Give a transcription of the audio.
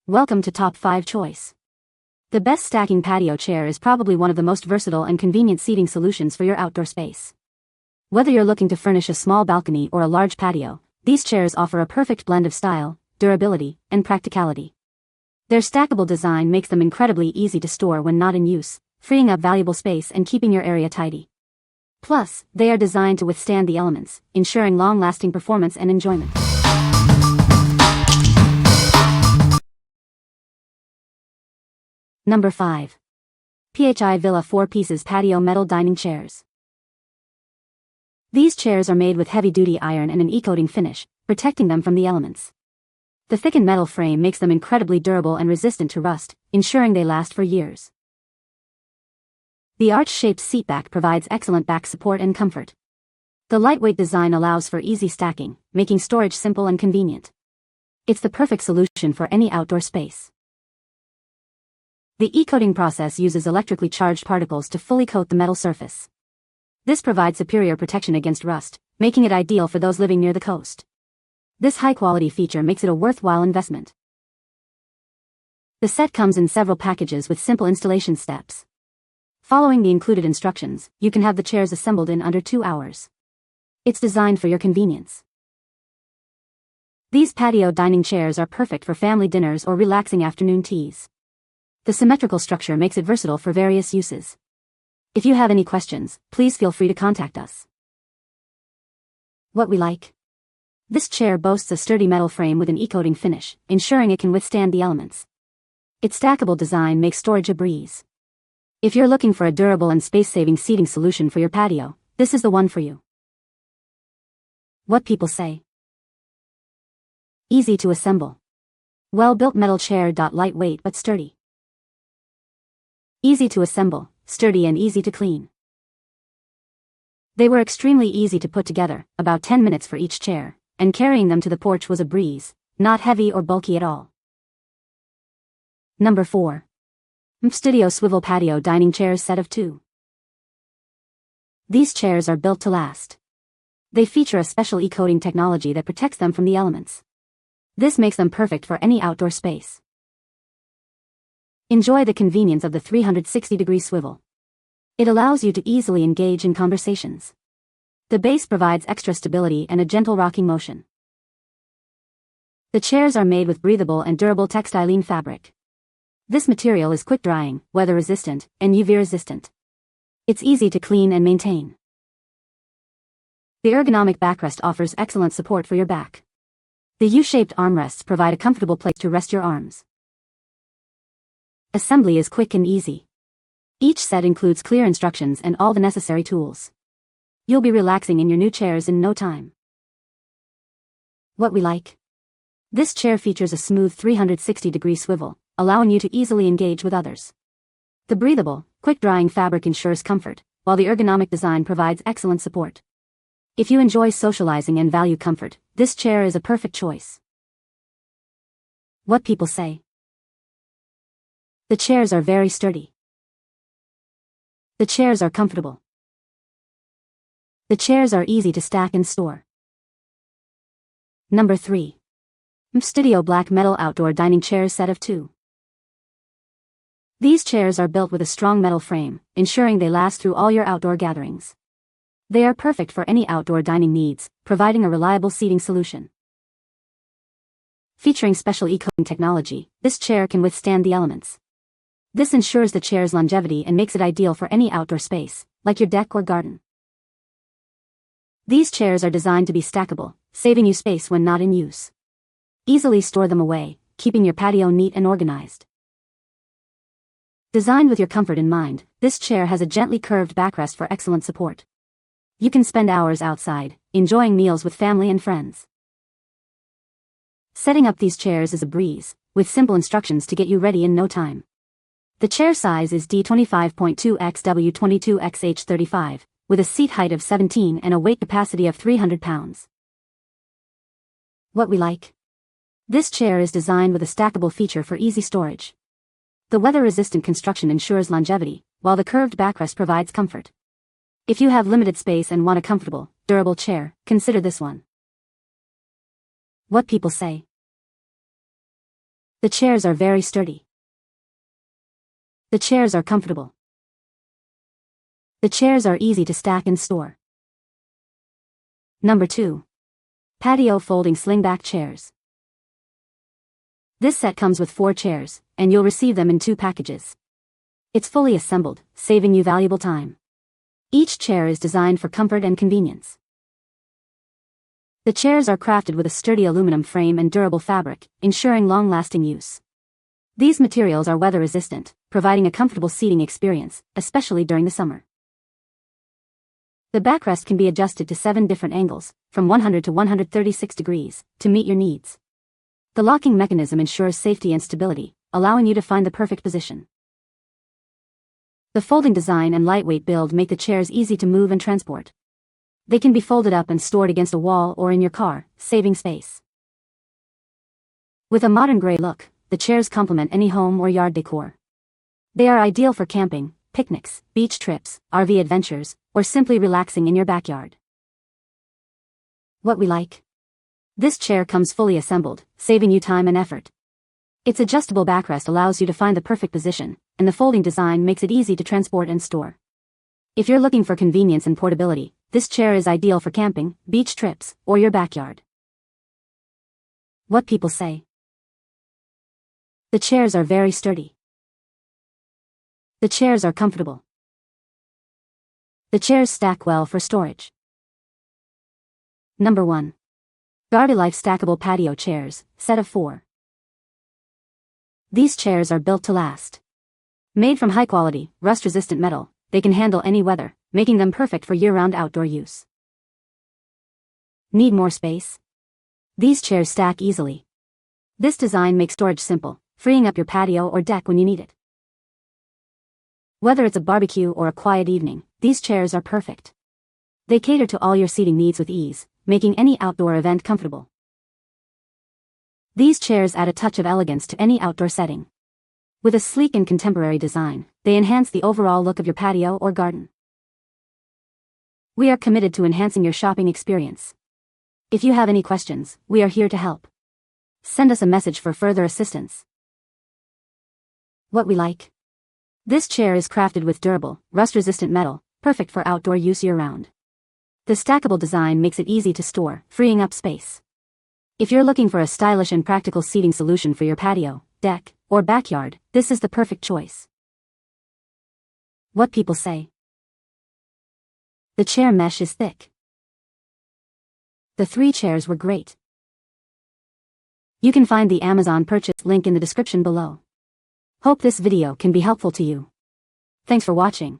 Welcome to Top 5 Choice. The best stacking patio chair is probably one of the most versatile and convenient seating solutions for your outdoor space. Whether you're looking to furnish a small balcony or a large patio, these chairs offer a perfect blend of style, durability, and practicality. Their stackable design makes them incredibly easy to store when not in use, freeing up valuable space and keeping your area tidy. Plus, they are designed to withstand the elements, ensuring long-lasting performance and enjoyment. Number 5. PHI Villa 4 Pieces Patio Metal Dining Chairs. These chairs are made with heavy-duty iron and an e-coating finish, protecting them from the elements. The thickened metal frame makes them incredibly durable and resistant to rust, ensuring they last for years. The arch-shaped seatback provides excellent back support and comfort. The lightweight design allows for easy stacking, making storage simple and convenient. It's the perfect solution for any outdoor space. The e-coating process uses electrically charged particles to fully coat the metal surface. This provides superior protection against rust, making it ideal for those living near the coast. This high-quality feature makes it a worthwhile investment. The set comes in several packages with simple installation steps. Following the included instructions, you can have the chairs assembled in under 2 hours. It's designed for your convenience. These patio dining chairs are perfect for family dinners or relaxing afternoon teas. The symmetrical structure makes it versatile for various uses. If you have any questions, please feel free to contact us. What we like. This chair boasts a sturdy metal frame with an e-coating finish, ensuring it can withstand the elements. Its stackable design makes storage a breeze. If you're looking for a durable and space-saving seating solution for your patio, this is the one for you. What people say. Easy to assemble. Well-built metal chair. Lightweight but sturdy. Easy to assemble, sturdy and easy to clean. They were extremely easy to put together, about 10 minutes for each chair, and carrying them to the porch was a breeze, not heavy or bulky at all. Number 4. MFSTUDIO Swivel Patio Dining Chairs Set of 2. These chairs are built to last. They feature a special e-coating technology that protects them from the elements. This makes them perfect for any outdoor space. Enjoy the convenience of the 360-degree swivel. It allows you to easily engage in conversations. The base provides extra stability and a gentle rocking motion. The chairs are made with breathable and durable textile fabric. This material is quick-drying, weather-resistant, and UV-resistant. It's easy to clean and maintain. The ergonomic backrest offers excellent support for your back. The U-shaped armrests provide a comfortable place to rest your arms. Assembly is quick and easy. Each set includes clear instructions and all the necessary tools. You'll be relaxing in your new chairs in no time. What we like. This chair features a smooth 360-degree swivel, allowing you to easily engage with others. The breathable, quick-drying fabric ensures comfort, while the ergonomic design provides excellent support. If you enjoy socializing and value comfort, this chair is a perfect choice. What people say. The chairs are very sturdy. The chairs are comfortable. The chairs are easy to stack and store. Number 3. MFSTUDIO Black Metal Outdoor Dining Chairs Set of 2. These chairs are built with a strong metal frame, ensuring they last through all your outdoor gatherings. They are perfect for any outdoor dining needs, providing a reliable seating solution. Featuring special e-coating technology, this chair can withstand the elements. This ensures the chair's longevity and makes it ideal for any outdoor space, like your deck or garden. These chairs are designed to be stackable, saving you space when not in use. Easily store them away, keeping your patio neat and organized. Designed with your comfort in mind, this chair has a gently curved backrest for excellent support. You can spend hours outside, enjoying meals with family and friends. Setting up these chairs is a breeze, with simple instructions to get you ready in no time. The chair size is D25.2 x W22 x H35, with a seat height of 17 and a weight capacity of 300 pounds. What we like. This chair is designed with a stackable feature for easy storage. The weather-resistant construction ensures longevity, while the curved backrest provides comfort. If you have limited space and want a comfortable, durable chair, consider this one. What people say. The chairs are very sturdy. The chairs are comfortable. The chairs are easy to stack and store. Number 2. Patio Folding Slingback Chairs. This set comes with 4 chairs, and you'll receive them in 2 packages. It's fully assembled, saving you valuable time. Each chair is designed for comfort and convenience. The chairs are crafted with a sturdy aluminum frame and durable fabric, ensuring long-lasting use. These materials are weather-resistant, providing a comfortable seating experience, especially during the summer. The backrest can be adjusted to 7 different angles, from 100 to 136 degrees, to meet your needs. The locking mechanism ensures safety and stability, allowing you to find the perfect position. The folding design and lightweight build make the chairs easy to move and transport. They can be folded up and stored against a wall or in your car, saving space. With a modern gray look, the chairs complement any home or yard decor. They are ideal for camping, picnics, beach trips, RV adventures, or simply relaxing in your backyard. What we like? This chair comes fully assembled, saving you time and effort. Its adjustable backrest allows you to find the perfect position, and the folding design makes it easy to transport and store. If you're looking for convenience and portability, this chair is ideal for camping, beach trips, or your backyard. What people say? The chairs are very sturdy. The chairs are comfortable. The chairs stack well for storage. Number 1. GarveeLife Stackable Patio Chairs, set of 4. These chairs are built to last. Made from high-quality, rust-resistant metal, they can handle any weather, making them perfect for year-round outdoor use. Need more space? These chairs stack easily. This design makes storage simple, freeing up your patio or deck when you need it. Whether it's a barbecue or a quiet evening, these chairs are perfect. They cater to all your seating needs with ease, making any outdoor event comfortable. These chairs add a touch of elegance to any outdoor setting. With a sleek and contemporary design, they enhance the overall look of your patio or garden. We are committed to enhancing your shopping experience. If you have any questions, we are here to help. Send us a message for further assistance. What we like? This chair is crafted with durable, rust-resistant metal, perfect for outdoor use year-round. The stackable design makes it easy to store, freeing up space. If you're looking for a stylish and practical seating solution for your patio, deck, or backyard, this is the perfect choice. What people say? The chair mesh is thick. The 3 chairs were great. You can find the Amazon purchase link in the description below. Hope this video can be helpful to you. Thanks for watching.